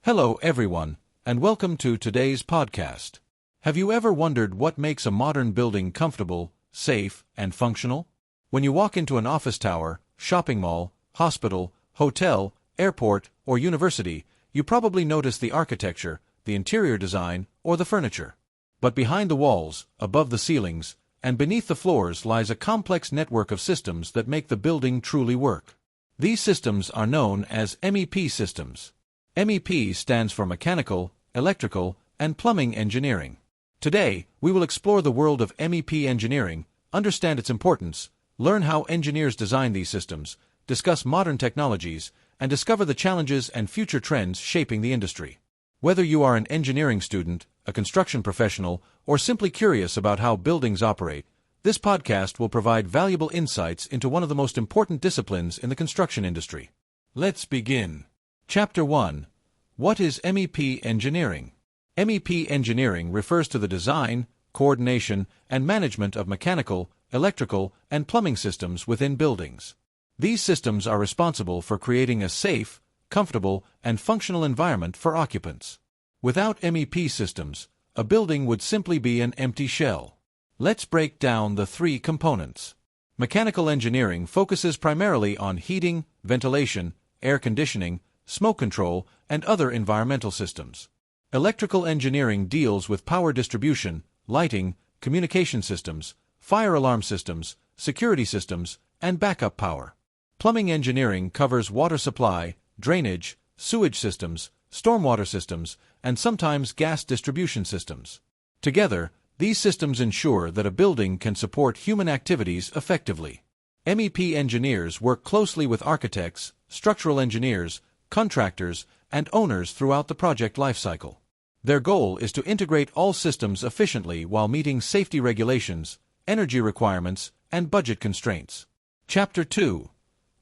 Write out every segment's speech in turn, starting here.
Hello everyone, and welcome to today's podcast. Have you ever wondered what makes a modern building comfortable, safe, and functional? When you walk into an office tower, shopping mall, hospital, hotel, airport, or university, you probably notice the architecture, the interior design, or the furniture. But behind the walls, above the ceilings, and beneath the floors lies a complex network of systems that make the building truly work. These systems are known as MEP systems. MEP stands for Mechanical, Electrical, and Plumbing Engineering. Today, we will explore the world of MEP engineering, understand its importance, learn how engineers design these systems, discuss modern technologies, and discover the challenges and future trends shaping the industry. Whether you are an engineering student, a construction professional, or simply curious about how buildings operate, this podcast will provide valuable insights into one of the most important disciplines in the construction industry. Let's begin. Chapter 1. What is MEP engineering? MEP engineering refers to the design, coordination, and management of mechanical, electrical, and plumbing systems within buildings. These systems are responsible for creating a safe, comfortable, and functional environment for occupants. Without MEP systems, a building would simply be an empty shell. Let's break down the three components. Mechanical engineering focuses primarily on heating, ventilation, air conditioning, smoke control, and other environmental systems. Electrical engineering deals with power distribution, lighting, communication systems, fire alarm systems, security systems, and backup power. Plumbing engineering covers water supply, drainage, sewage systems, stormwater systems, and sometimes gas distribution systems. Together, these systems ensure that a building can support human activities effectively. MEP engineers work closely with architects, structural engineers, contractors, and owners throughout the project lifecycle. Their goal is to integrate all systems efficiently while meeting safety regulations, energy requirements, and budget constraints. Chapter 2.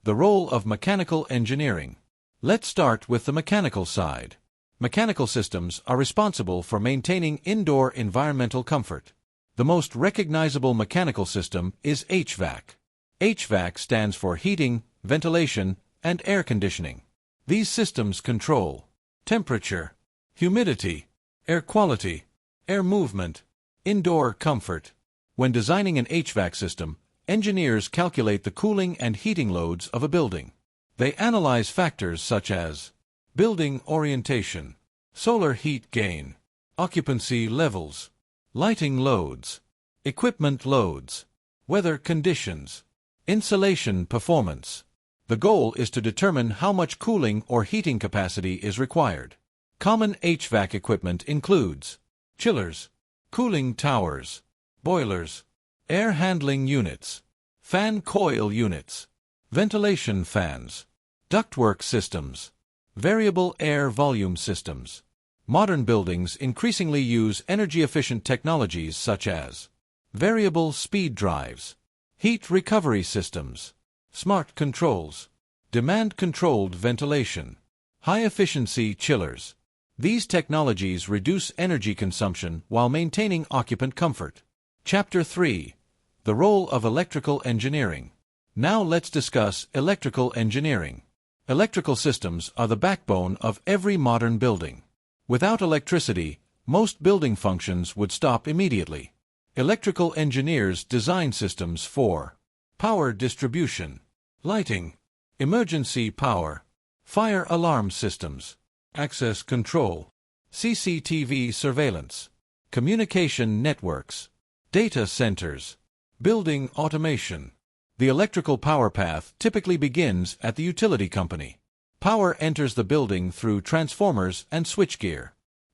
The role of mechanical engineering. Let's start with the mechanical side. Mechanical systems are responsible for maintaining indoor environmental comfort. The most recognizable mechanical system is HVAC. HVAC stands for heating, ventilation, and air conditioning. These systems control temperature, humidity, air quality, air movement, indoor comfort. When designing an HVAC system, engineers calculate the cooling and heating loads of a building. They analyze factors such as building orientation, solar heat gain, occupancy levels, lighting loads, equipment loads, weather conditions, insulation performance. The goal is to determine how much cooling or heating capacity is required. Common HVAC equipment includes chillers, cooling towers, boilers, air handling units, fan coil units, ventilation fans, ductwork systems, variable air volume systems. Modern buildings increasingly use energy-efficient technologies such as variable speed drives, heat recovery systems, smart controls, demand-controlled ventilation, high-efficiency chillers. These technologies reduce energy consumption while maintaining occupant comfort. Chapter 3. The role of electrical engineering. Now let's discuss electrical engineering. Electrical systems are the backbone of every modern building. Without electricity, most building functions would stop immediately. Electrical engineers design systems for power distribution, lighting, emergency power, fire alarm systems, access control, CCTV surveillance, communication networks, data centers, building automation. The electrical power path typically begins at the utility company. Power enters the building through transformers and switchgear.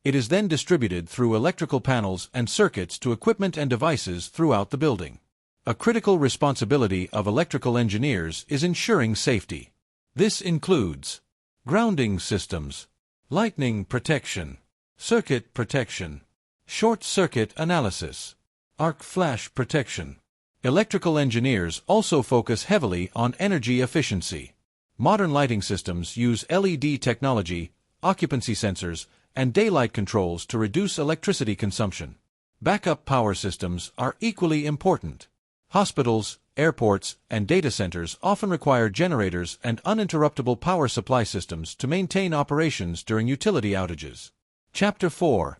It is then distributed through electrical panels and circuits to equipment and devices throughout the building. A critical responsibility of electrical engineers is ensuring safety. This includes grounding systems, lightning protection, circuit protection, short circuit analysis, arc flash protection. Electrical engineers also focus heavily on energy efficiency. Modern lighting systems use LED technology, occupancy sensors, and daylight controls to reduce electricity consumption. Backup power systems are equally important. Hospitals, airports, and data centers often require generators and uninterruptible power supply systems to maintain operations during utility outages. Chapter 4.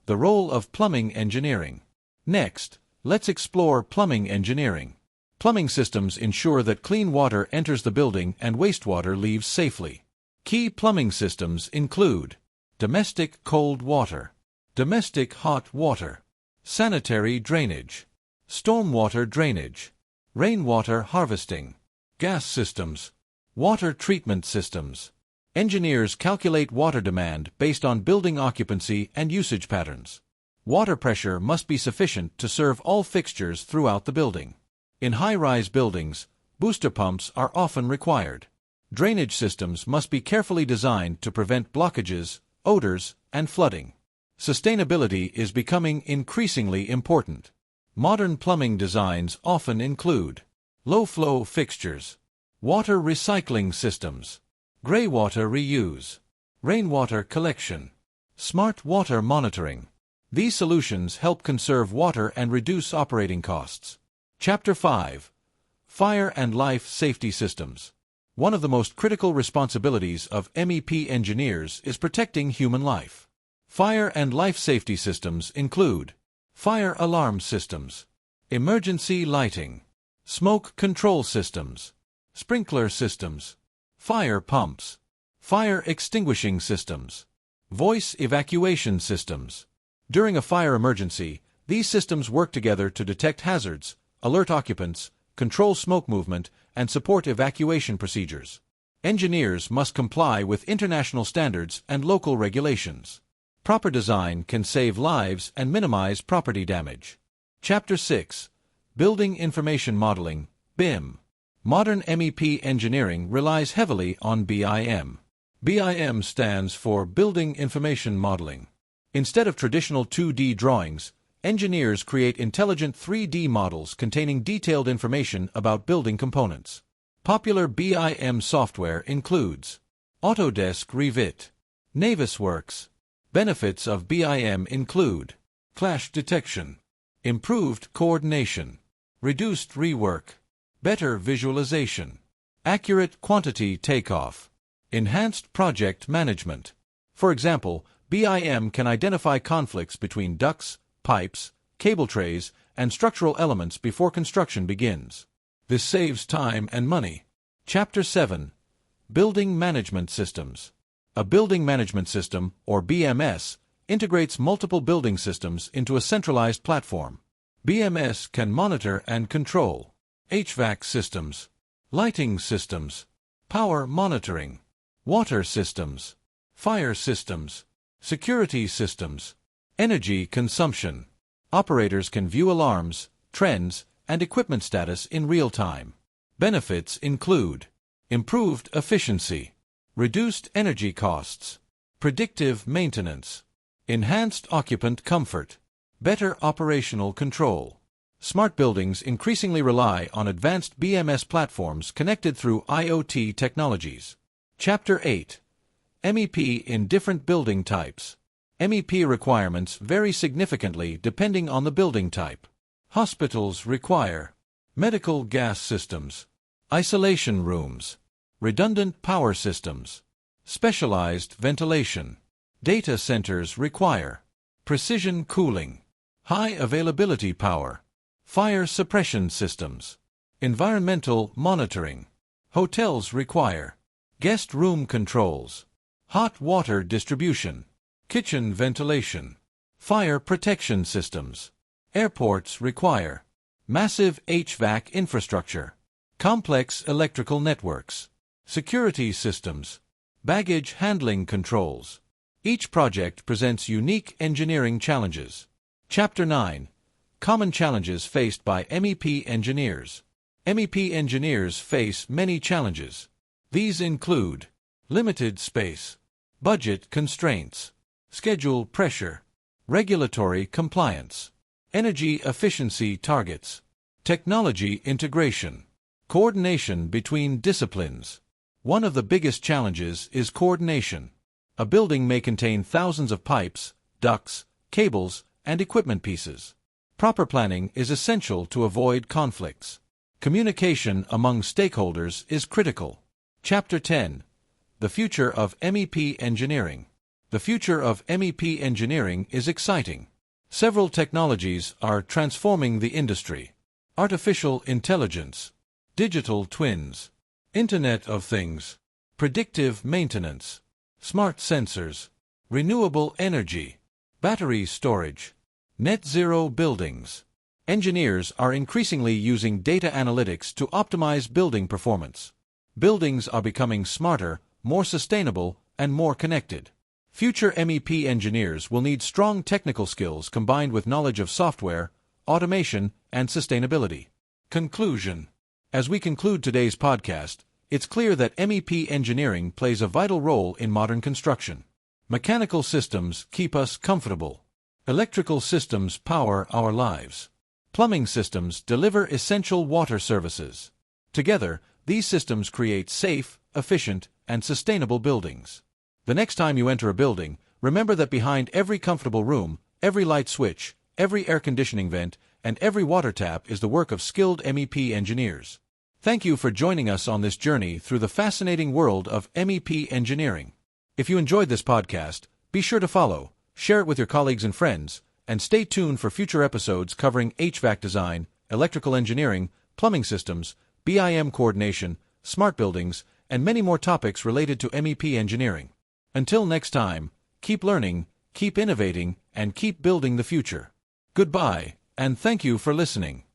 The Role of Plumbing Engineering. Next, let's explore plumbing engineering. Plumbing systems ensure that clean water enters the building and wastewater leaves safely. Key plumbing systems include domestic cold water, domestic hot water, sanitary drainage, stormwater drainage, rainwater harvesting, gas systems, water treatment systems. Engineers calculate water demand based on building occupancy and usage patterns. Water pressure must be sufficient to serve all fixtures throughout the building. In high-rise buildings, booster pumps are often required. Drainage systems must be carefully designed to prevent blockages, odors, and flooding. Sustainability is becoming increasingly important. Modern plumbing designs often include low-flow fixtures, water recycling systems, greywater reuse, rainwater collection, smart water monitoring. These solutions help conserve water and reduce operating costs. Chapter 5. Fire and Life Safety Systems. One of the most critical responsibilities of MEP engineers is protecting human life. Fire and life safety systems include fire alarm systems, emergency lighting, smoke control systems, sprinkler systems, fire pumps, fire extinguishing systems, voice evacuation systems. During a fire emergency, these systems work together to detect hazards, alert occupants, control smoke movement, and support evacuation procedures. Engineers must comply with international standards and local regulations. Proper design can save lives and minimize property damage. Chapter 6. Building Information Modeling, BIM. Modern MEP engineering relies heavily on BIM. BIM stands for Building Information Modeling. Instead of traditional 2D drawings, engineers create intelligent 3D models containing detailed information about building components. Popular BIM software includes Autodesk Revit, Navisworks. Benefits of BIM include clash detection, improved coordination, reduced rework, better visualization, accurate quantity takeoff, enhanced project management. For example, BIM can identify conflicts between ducts, pipes, cable trays, and structural elements before construction begins. This saves time and money. Chapter 7. Building Management Systems. A building management system, or BMS, integrates multiple building systems into a centralized platform. BMS can monitor and control HVAC systems, lighting systems, power monitoring, water systems, fire systems, security systems, energy consumption. Operators can view alarms, trends, and equipment status in real time. Benefits include improved efficiency, reduced energy costs, predictive maintenance, enhanced occupant comfort, better operational control. Smart buildings increasingly rely on advanced BMS platforms connected through IoT technologies. Chapter 8. MEP in different building types. MEP requirements vary significantly depending on the building type. Hospitals require medical gas systems, isolation rooms, redundant power systems, specialized ventilation. Data centers require precision cooling, high availability power, fire suppression systems, environmental monitoring. Hotels require guest room controls, hot water distribution, kitchen ventilation, fire protection systems. Airports require massive HVAC infrastructure, complex electrical networks, security systems, baggage handling controls. Each project presents unique engineering challenges. Chapter 9. Common challenges faced by MEP engineers. MEP engineers face many challenges. These include limited space, budget constraints, schedule pressure, regulatory compliance, energy efficiency targets, technology integration, coordination between disciplines. One of the biggest challenges is coordination. A building may contain thousands of pipes, ducts, cables, and equipment pieces. Proper planning is essential to avoid conflicts. Communication among stakeholders is critical. Chapter 10. The Future of MEP Engineering. The future of MEP engineering is exciting. Several technologies are transforming the industry. Artificial intelligence, digital twins, Internet of Things, predictive maintenance, smart sensors, renewable energy, battery storage, net zero buildings. Engineers are increasingly using data analytics to optimize building performance. Buildings are becoming smarter, more sustainable, and more connected. Future MEP engineers will need strong technical skills combined with knowledge of software, automation, and sustainability. Conclusion. As we conclude today's podcast, it's clear that MEP engineering plays a vital role in modern construction. Mechanical systems keep us comfortable. Electrical systems power our lives. Plumbing systems deliver essential water services. Together, these systems create safe, efficient, and sustainable buildings. The next time you enter a building, remember that behind every comfortable room, every light switch, every air conditioning vent, and every water tap is the work of skilled MEP engineers. Thank you for joining us on this journey through the fascinating world of MEP engineering. If you enjoyed this podcast, be sure to follow, share it with your colleagues and friends, and stay tuned for future episodes covering HVAC design, electrical engineering, plumbing systems, BIM coordination, smart buildings, and many more topics related to MEP engineering. Until next time, keep learning, keep innovating, and keep building the future. Goodbye, and thank you for listening.